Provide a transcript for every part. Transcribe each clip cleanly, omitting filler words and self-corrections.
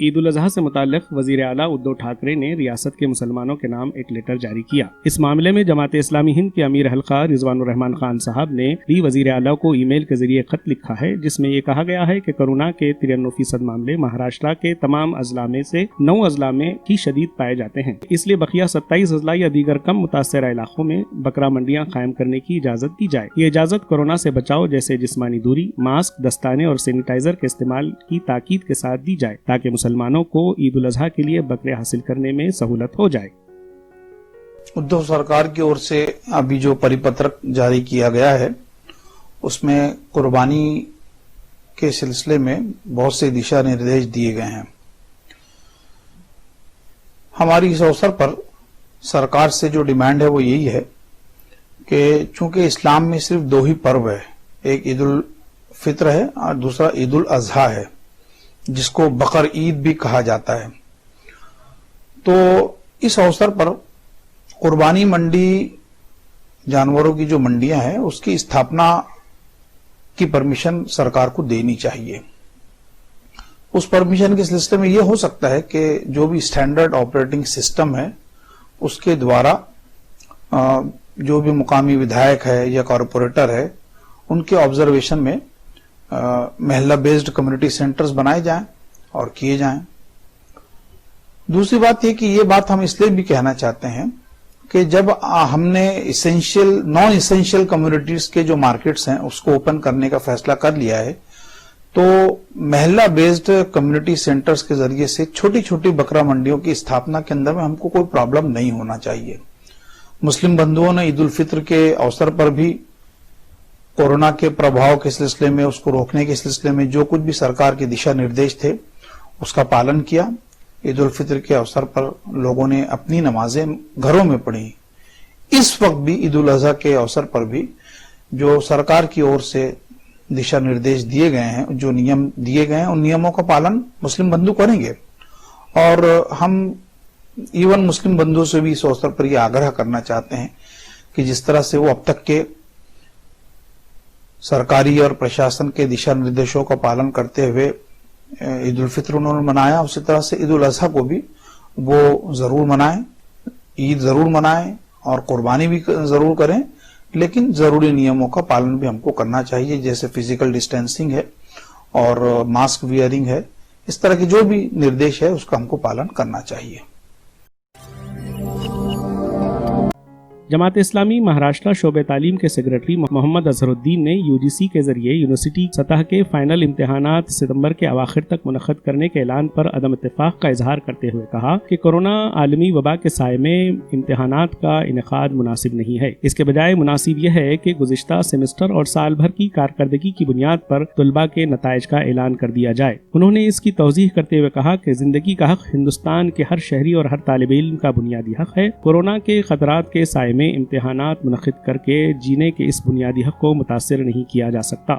عید الاضحیٰ سے متعلق وزیر اعلیٰ ادھو ٹھاکرے نے ریاست کے مسلمانوں کے نام ایک لیٹر جاری کیا۔ اس معاملے میں جماعت اسلامی ہند کے امیر حلقہ رضوان الرحمان خان صاحب نے بھی وزیر اعلیٰ کو ای میل کے ذریعے خط لکھا ہے، جس میں یہ کہا گیا ہے کہ کورونا کے 93% معاملے مہاراشٹر کے تمام اضلاع میں سے 9 اضلاع میں ہی شدید پائے جاتے ہیں، اس لیے بقیہ 27 اضلاع یا دیگر کم متاثرہ علاقوں میں بکرا منڈیاں قائم کرنے کی اجازت دی جائے۔ یہ اجازت کورونا سے بچاؤ جیسے جسمانی دوری، ماسک، دستانے اور سینیٹائزر کے استعمال کی تاکید کے ساتھ دی جائے تاکہ مسلمانوں کو عید الاضحیٰ کے لیے بکرے حاصل کرنے میں سہولت ہو جائے۔ ادھو سرکار کی اور سے ابھی جو پری پترک جاری کیا گیا ہے اس میں قربانی کے سلسلے میں بہت سے دشا نردیش دیے گئے ہیں۔ ہماری اس اوسر پر سرکار سے جو ڈیمانڈ ہے وہ یہی ہے کہ چونکہ اسلام میں صرف 2 ہی پرو ہے، ایک عید الفطر ہے اور دوسرا عید الاضحیٰ ہے، جس کو بقر عید بھی کہا جاتا ہے۔ تو اس اوسر پر قربانی منڈی، جانوروں کی جو منڈیاں ہیں، اس کی استھاپنا کی پرمیشن سرکار کو دینی چاہیے۔ اس پرمیشن کے سلسلے میں یہ ہو سکتا ہے کہ جو بھی اسٹینڈرڈ آپریٹنگ سسٹم ہے اس کے دوارا جو بھی مقامی ودھایک ہے یا کارپوریٹر ہے ان کے آبزرویشن میں محلہ بیسڈ کمیونٹی سینٹرز بنائے جائیں اور کیے جائیں۔ دوسری بات یہ کہ یہ بات ہم اس لیے بھی کہنا چاہتے ہیں کہ جب ہم نے نان اسینشیل کمیونٹیز کے جو مارکیٹس ہیں اس کو اوپن کرنے کا فیصلہ کر لیا ہے، تو محلہ بیسڈ کمیونٹی سینٹرز کے ذریعے سے چھوٹی چھوٹی بکرا منڈیوں کی استھاپنا کے اندر میں ہم کو کوئی پرابلم نہیں ہونا چاہیے۔ مسلم بندھوؤں نے عید الفطر کے اوسر پر بھی کورونا کے پربھاؤ کے سلسلے میں، اس کو روکنے کے سلسلے میں جو کچھ بھی سرکار کے دشا نردیش تھے اس کا پالن کیا۔ عید الفطر کے اوسر پر لوگوں نے اپنی نمازیں گھروں میں پڑھی۔ اس وقت بھی عید الاضحیٰ کے اوسر پر بھی جو سرکار کی اور سے دشا نردیش دیے گئے ہیں، جو نیم دیے گئے ہیں، ان نیموں کا پالن مسلم بندھو کریں گے۔ اور ہم ایون مسلم بندھو سے بھی اس اوسر پر یہ آگرہ کرنا چاہتے ہیں کہ جس طرح سے وہ اب تک کے سرکاری اور پرشاسن کے دشا نردیشوں کا پالن کرتے ہوئے عید الفطر انہوں نے منایا، اسی طرح سے عید الاضحیٰ کو بھی وہ ضرور منائیں، عید ضرور منائیں اور قربانی بھی ضرور کریں، لیکن ضروری نیموں کا پالن بھی ہم کو کرنا چاہیے، جیسے فزیکل ڈسٹینسنگ ہے اور ماسک ویئرنگ ہے۔ اس طرح کے جو بھی نردیش ہے اس کا ہم کو پالن کرنا چاہیے۔ جماعت اسلامی مہاراشٹر شعبہ تعلیم کے سیکرٹری محمد اظہر الدین نے UGC کے ذریعے یونیورسٹی سطح کے فائنل امتحانات ستمبر کے اواخر تک منعقد کرنے کے اعلان پر عدم اتفاق کا اظہار کرتے ہوئے کہا کہ کورونا عالمی وبا کے سائے میں امتحانات کا انعقاد مناسب نہیں ہے، اس کے بجائے مناسب یہ ہے کہ گزشتہ سیمسٹر اور سال بھر کی کارکردگی کی بنیاد پر طلباء کے نتائج کا اعلان کر دیا جائے۔ انہوں نے اس کی توضیح کرتے ہوئے کہا کہ زندگی کا حق ہندوستان کے ہر شہری اور ہر طالب علم کا بنیادی حق ہے۔ کورونا کے خطرات کے سائے میں امتحانات منعقد کر کے جینے کے اس بنیادی حق کو متاثر نہیں کیا جا سکتا۔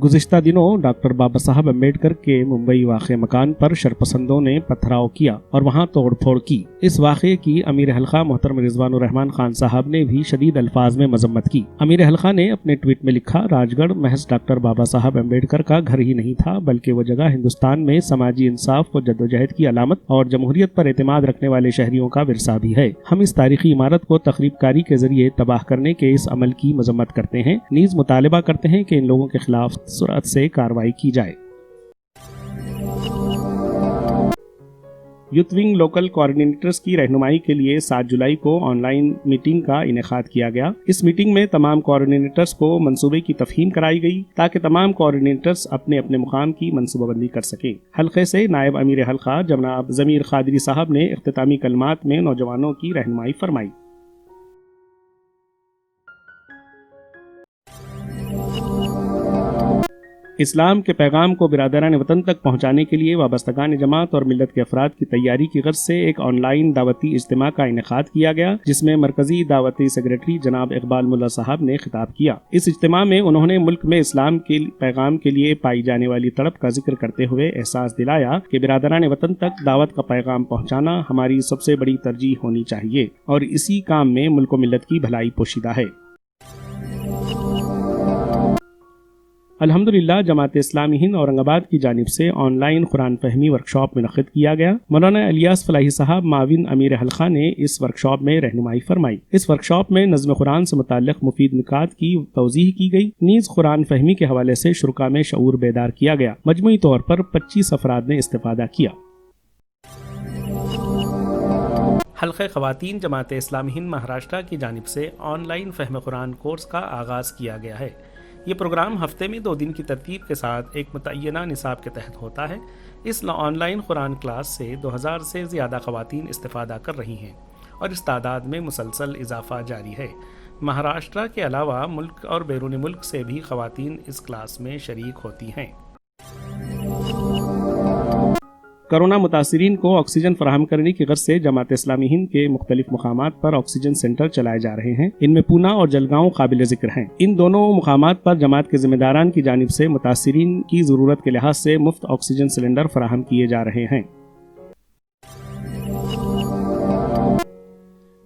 گزشتہ دنوں ڈاکٹر بابا صاحب امبیڈکر کے ممبئی واقع مکان پر شرپسندوں نے پتھراؤ کیا اور وہاں توڑ پھوڑ کی۔ اس واقعے کی امیر حلقہ محترم رضوان الرحمان خان صاحب نے بھی شدید الفاظ میں مذمت کی۔ امیر حلقہ نے اپنے ٹویٹ میں لکھا، راج گڑھ محض ڈاکٹر بابا صاحب امبیڈکر کا گھر ہی نہیں تھا، بلکہ وہ جگہ ہندوستان میں سماجی انصاف و جدوجہد کی علامت اور جمہوریت پر اعتماد رکھنے والے شہریوں کا ورثہ بھی ہے۔ ہم اس تاریخی عمارت کو تخریب کاری کے ذریعے تباہ کرنے کے اس عمل کی مذمت کرتے ہیں، نیز مطالبہ کرتے ہیں کہ ان لوگوں کے خلاف سرعت سے کارروائی کی جائے۔ یوتھ ونگ لوکل کوآرڈینیٹرز کی رہنمائی کے لیے 7 جولائی کو آن لائن میٹنگ کا انعقاد کیا گیا۔ اس میٹنگ میں تمام کوآرڈینیٹرز کو منصوبے کی تفہیم کرائی گئی تاکہ تمام کوآرڈینیٹرز اپنے اپنے مقام کی منصوبہ بندی کر سکیں۔ حلقے سے نائب امیر حلقہ جناب ضمیر قادری صاحب نے اختتامی کلمات میں نوجوانوں کی رہنمائی فرمائی۔ اسلام کے پیغام کو برادران وطن تک پہنچانے کے لیے وابستگان جماعت اور ملت کے افراد کی تیاری کی غرض سے ایک آن لائن دعوتی اجتماع کا انعقاد کیا گیا، جس میں مرکزی دعوتی سیکرٹری جناب اقبال ملا صاحب نے خطاب کیا۔ اس اجتماع میں انہوں نے ملک میں اسلام کے پیغام کے لیے پائی جانے والی تڑپ کا ذکر کرتے ہوئے احساس دلایا کہ برادران وطن تک دعوت کا پیغام پہنچانا ہماری سب سے بڑی ترجیح ہونی چاہیے اور اسی کام میں ملک و ملت کی بھلائی پوشیدہ ہے۔ الحمدللہ جماعت اسلامی ہند اورنگ آباد کی جانب سے آن لائن قرآن فہمی ورکشاپ منعقد کیا گیا۔ مولانا الیاس فلاحی صاحب معاون امیر حلقہ نے اس ورکشاپ میں رہنمائی فرمائی۔ اس ورکشاپ میں نظم قرآن سے متعلق مفید نکات کی توضیح کی گئی، نیز قرآن فہمی کے حوالے سے شرکاء میں شعور بیدار کیا گیا۔ مجموعی طور پر 25 افراد نے استفادہ کیا۔ حلقہ خواتین جماعت اسلامی ہند مہاراشٹرا کی جانب سے آن لائن فہم قرآن کورس کا آغاز کیا گیا ہے۔ یہ پروگرام ہفتے میں 2 دن کی ترتیب کے ساتھ ایک متعینہ نصاب کے تحت ہوتا ہے۔ اس آن لائن قرآن کلاس سے 2000 سے زیادہ خواتین استفادہ کر رہی ہیں اور اس تعداد میں مسلسل اضافہ جاری ہے۔ مہاراشٹرا کے علاوہ ملک اور بیرون ملک سے بھی خواتین اس کلاس میں شریک ہوتی ہیں۔ کورونا متاثرین کو آکسیجن فراہم کرنے کی غرض سے جماعت اسلامی ہند کے مختلف مقامات پر آکسیجن سینٹر چلائے جا رہے ہیں۔ ان میں پونا اور جلگاؤں قابل ذکر ہیں۔ ان دونوں مقامات پر جماعت کے ذمہ داران کی جانب سے متاثرین کی ضرورت کے لحاظ سے مفت آکسیجن سلنڈر فراہم کیے جا رہے ہیں۔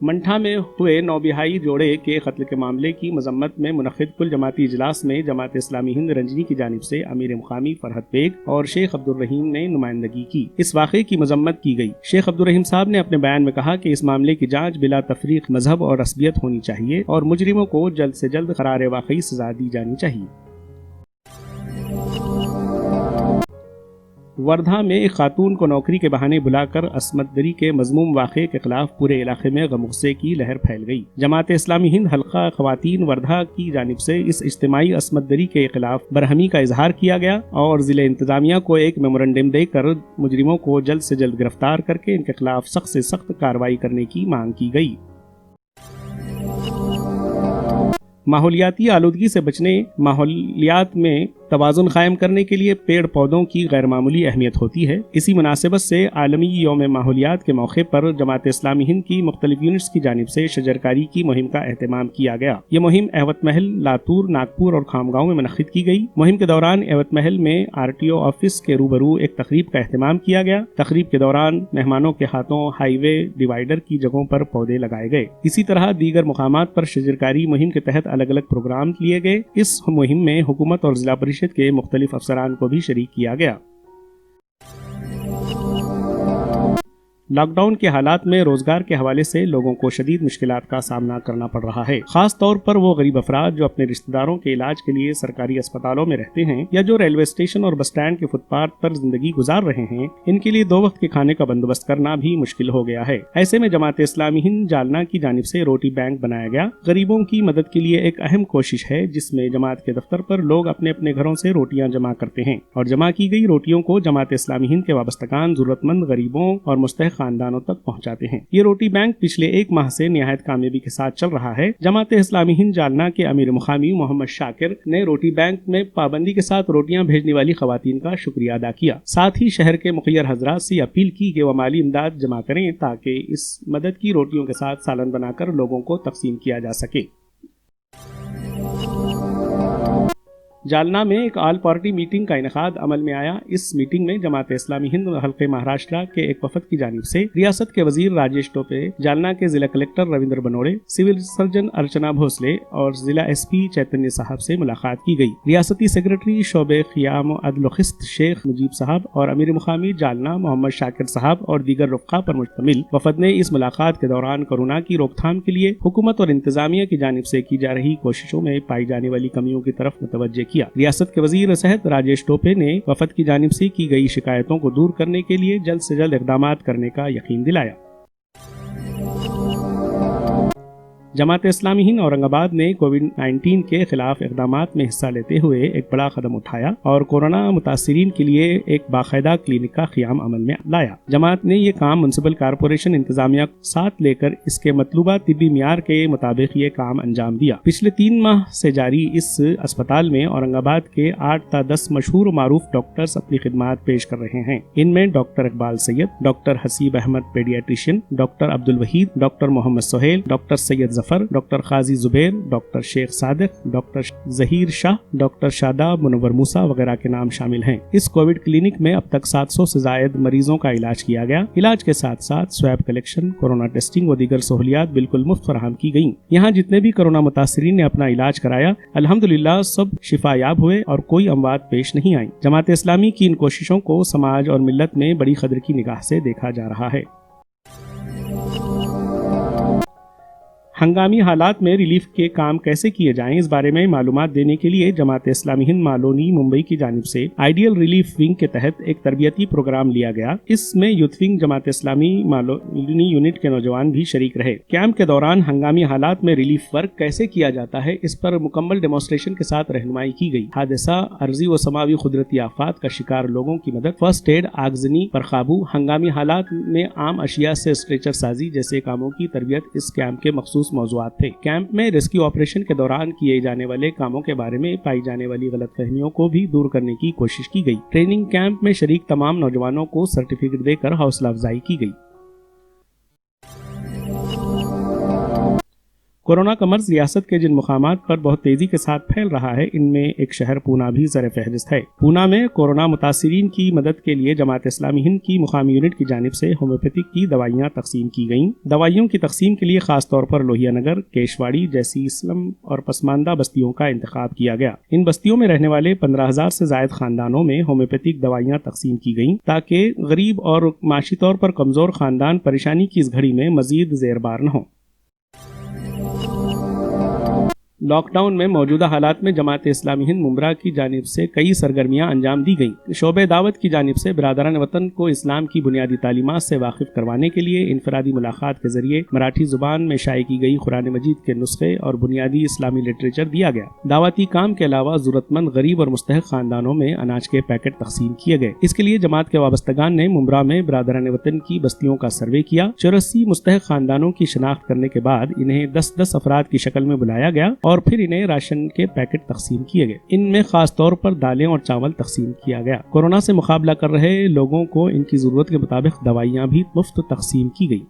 منٹھا میں ہوئے 9 بہائی جوڑے کے قتل کے معاملے کی مذمت میں منعقد کل جماعتی اجلاس میں جماعت اسلامی ہند رنجنی کی جانب سے امیر مقامی فرحت بیگ اور شیخ عبدالرحیم نے نمائندگی کی۔ اس واقعے کی مذمت کی گئی۔ شیخ عبدالرحیم صاحب نے اپنے بیان میں کہا کہ اس معاملے کی جانچ بلا تفریق مذہب اور عصبیت ہونی چاہیے اور مجرموں کو جلد سے جلد قرار واقعی سزا دی جانی چاہیے۔ وردھا میں ایک خاتون کو نوکری کے بہانے بلا کر عصمت دری کے مذموم واقعے کے خلاف پورے علاقے میں غم غصے کی لہر پھیل گئی۔ جماعت اسلامی ہند حلقہ خواتین وردھا کی جانب سے اس اجتماعی عصمت دری کے خلاف برہمی کا اظہار کیا گیا اور ضلع انتظامیہ کو ایک میمورنڈم دے کر مجرموں کو جلد سے جلد گرفتار کر کے ان کے خلاف سخت سے سخت کارروائی کرنے کی مانگ کی گئی۔ ماحولیاتی آلودگی سے بچنے، ماحولیات میں توازن قائم کرنے کے لیے پیڑ پودوں کی غیر معمولی اہمیت ہوتی ہے۔ اسی مناسبت سے عالمی یوم ماحولیات کے موقع پر جماعت اسلامی ہند کی مختلف یونٹس کی جانب سے شجرکاری کی مہم کا اہتمام کیا گیا۔ یہ مہم ایوت محل، لاتور، ناگپور اور خامگاؤں میں منعقد کی گئی۔ مہم کے دوران ایوت محل میں RTO آفس کے روبرو ایک تقریب کا اہتمام کیا گیا۔ تقریب کے دوران مہمانوں کے ہاتھوں ہائی وے ڈیوائیڈر کی جگہوں پر پودے لگائے گئے۔ اسی طرح دیگر مقامات پر شجرکاری مہم کے تحت الگ الگ پروگرام لیے گئے۔ اس مہم میں حکومت اور ضلع پریشد کے مختلف افسران کو بھی شریک کیا گیا۔ لاک ڈاؤن کے حالات میں روزگار کے حوالے سے لوگوں کو شدید مشکلات کا سامنا کرنا پڑ رہا ہے، خاص طور پر وہ غریب افراد جو اپنے رشتہ داروں کے علاج کے لیے سرکاری اسپتالوں میں رہتے ہیں یا جو ریلوے اسٹیشن اور بس اسٹینڈ کے فٹ پاتھ پر زندگی گزار رہے ہیں۔ ان کے لیے 2 وقت کے کھانے کا بندوبست کرنا بھی مشکل ہو گیا ہے۔ ایسے میں جماعت اسلامی ہند جالنا کی جانب سے روٹی بینک بنایا گیا۔ غریبوں کی مدد کے لیے ایک اہم کوشش ہے جس میں جماعت کے دفتر پر لوگ اپنے اپنے گھروں سے روٹیاں جمع کرتے ہیں اور جمع کی گئی روٹیوں کو جماعت اسلامی ہند کے وابستگان ضرورت مند غریبوں اور مستحق خاندانوں تک پہنچاتے ہیں۔ یہ روٹی بینک پچھلے 1 ماہ سے نہایت کامیابی کے ساتھ چل رہا ہے۔ جماعت اسلامی ہند جالنا کے امیر مقامی محمد شاکر نے روٹی بینک میں پابندی کے ساتھ روٹیاں بھیجنے والی خواتین کا شکریہ ادا کیا۔ ساتھ ہی شہر کے مخیر حضرات سے اپیل کی کہ وہ مالی امداد جمع کریں تاکہ اس مدد کی روٹیوں کے ساتھ سالن بنا کر لوگوں کو تقسیم کیا جا سکے۔ جالنا میں ایک آل پارٹی میٹنگ کا انعقاد عمل میں آیا۔ اس میٹنگ میں جماعت اسلامی ہند حلقہ مہاراشٹرا کے ایک وفد کی جانب سے ریاست کے وزیر راجیش ٹوپے، جالنا کے ضلع کلکٹر رویندر بنوڑے، سول سرجن ارچنا بھوسلے اور ضلع SP چیتنیہ صاحب سے ملاقات کی گئی۔ ریاستی سیکرٹری شعبہ قیام عدل و قسط شیخ مجیب صاحب اور امیر مقامی جالنا محمد شاکر صاحب اور دیگر رفقا پر مشتمل وفد نے اس ملاقات کے دوران کورونا کی روک تھام کے لیے حکومت اور انتظامیہ کی جانب سے کی جا رہی کوششوں میں پائی جانے والی کمیوں کی طرف متوجہ کیا۔ ریاست کے وزیر صحت راجیش ٹوپے نے وفد کی جانب سے کی گئی شکایتوں کو دور کرنے کے لیے جلد سے جلد اقدامات کرنے کا یقین دلایا۔ جماعت اسلامی ہند اورنگ آباد نے کووڈ-19 کے خلاف اقدامات میں حصہ لیتے ہوئے ایک بڑا قدم اٹھایا اور کورونا متاثرین کے لیے ایک باقاعدہ کلینک کا قیام عمل میں لایا۔ جماعت نے یہ کام میونسپل کارپوریشن انتظامیہ ساتھ لے کر اس کے مطلوبہ طبی معیار کے مطابق یہ کام انجام دیا۔ پچھلے 3 ماہ سے جاری اس اسپتال میں اورنگ آباد کے 8 تا 10 مشہور و معروف ڈاکٹرز اپنی خدمات پیش کر رہے ہیں۔ ان میں doctor Iqbal Syed, doctor Haseeb Ahmed pediatrician, doctor Abdul Waheed, doctor Muhammad Sohail, doctor Syed Zafar Zafar, doctor Qazi Zubair, doctor Sheikh Sadiq, doctor Zaheer Shah, doctor Shadab Munawar Musa وغیرہ کے نام شامل ہیں۔ اس کووڈ کلینک میں اب تک 700 سے زائد مریضوں کا علاج کیا گیا۔ علاج کے ساتھ ساتھ سویب کلیکشن، کورونا ٹیسٹنگ و دیگر سہولیات بالکل مفت فراہم کی گئیں۔ یہاں جتنے بھی کورونا متاثرین نے اپنا علاج کرایا، الحمدللہ سب شفا یاب ہوئے اور کوئی اموات پیش نہیں آئیں۔ جماعت اسلامی کی ان کوششوں کو سماج اور ملت میں بڑی قدر کی نگاہ سے دیکھا جا رہا ہے۔ ہنگامی حالات میں ریلیف کے کام کیسے کیے جائیں، اس بارے میں معلومات دینے کے لیے جماعت اسلامی ہند مالونی ممبئی کی جانب سے آئیڈیل ریلیف ونگ کے تحت ایک تربیتی پروگرام لیا گیا۔ اس میں youth wing Jamaat Islami Malvani unit کے نوجوان بھی شریک رہے۔ کیمپ کے دوران ہنگامی حالات میں ریلیف ورک کیسے کیا جاتا ہے، اس پر مکمل ڈیمونسٹریشن کے ساتھ رہنمائی کی گئی۔ حادثہ، عارضی و سماوی قدرتی آفات کا شکار لوگوں کی مدد، فرسٹ ایڈ، آگزنی پر قابو، ہنگامی حالات میں عام اشیاء سے اسٹریچر سازی جیسے کاموں کی تربیت اس کیمپ کے مخصوص موضوعات تھے۔ کیمپ میں ریسکیو آپریشن کے دوران کیے جانے والے کاموں کے بارے میں پائی جانے والی غلط فہمیوں کو بھی دور کرنے کی کوشش کی گئی۔ ٹریننگ کیمپ میں شریک تمام نوجوانوں کو سرٹیفکیٹ دے کر حوصلہ افزائی کی گئی۔ کورونا کا مرض ریاست کے جن مقامات پر بہت تیزی کے ساتھ پھیل رہا ہے، ان میں ایک شہر پونا بھی زیر فہرست ہے۔ پونا میں کورونا متاثرین کی مدد کے لیے جماعت اسلامی ہند کی مقامی یونٹ کی جانب سے ہومیوپیتھک کی دوائیاں تقسیم کی گئیں۔ دوائیوں کی تقسیم کے لیے خاص طور پر لوہیا نگر، کیشواڑی جیسی اسلم اور پسماندہ بستیوں کا انتخاب کیا گیا۔ ان بستیوں میں رہنے والے 15,000 سے زائد خاندانوں میں ہومیوپیتھک دوائیاں تقسیم کی گئیں تاکہ غریب اور معاشی طور پر کمزور خاندان پریشانی کی اس گھڑی میں مزید زیر بار نہ ہوں۔ لاک ڈاؤن میں موجودہ حالات میں جماعت اسلامی ہند ممبرا کی جانب سے کئی سرگرمیاں انجام دی گئیں۔ شعبہ دعوت کی جانب سے برادران وطن کو اسلام کی بنیادی تعلیمات سے واقف کروانے کے لیے انفرادی ملاقات کے ذریعے مراٹھی زبان میں شائع کی گئی قرآن مجید کے نسخے اور بنیادی اسلامی لٹریچر دیا گیا۔ دعوتی کام کے علاوہ ضرورت مند غریب اور مستحق خاندانوں میں اناج کے پیکٹ تقسیم کیے گئے۔ اس کے لیے جماعت کے وابستگان نے ممبرا میں برادران وطن کی بستیوں کا سروے کیا۔ 84 مستحق خاندانوں کی شناخت کرنے کے بعد انہیں 10-10 افراد کی شکل میں بلایا گیا اور پھر انہیں راشن کے پیکٹ تقسیم کیے گئے۔ ان میں خاص طور پر دالیں اور چاول تقسیم کیا گیا۔ کورونا سے مقابلہ کر رہے لوگوں کو ان کی ضرورت کے مطابق دوائیاں بھی مفت تقسیم کی گئی۔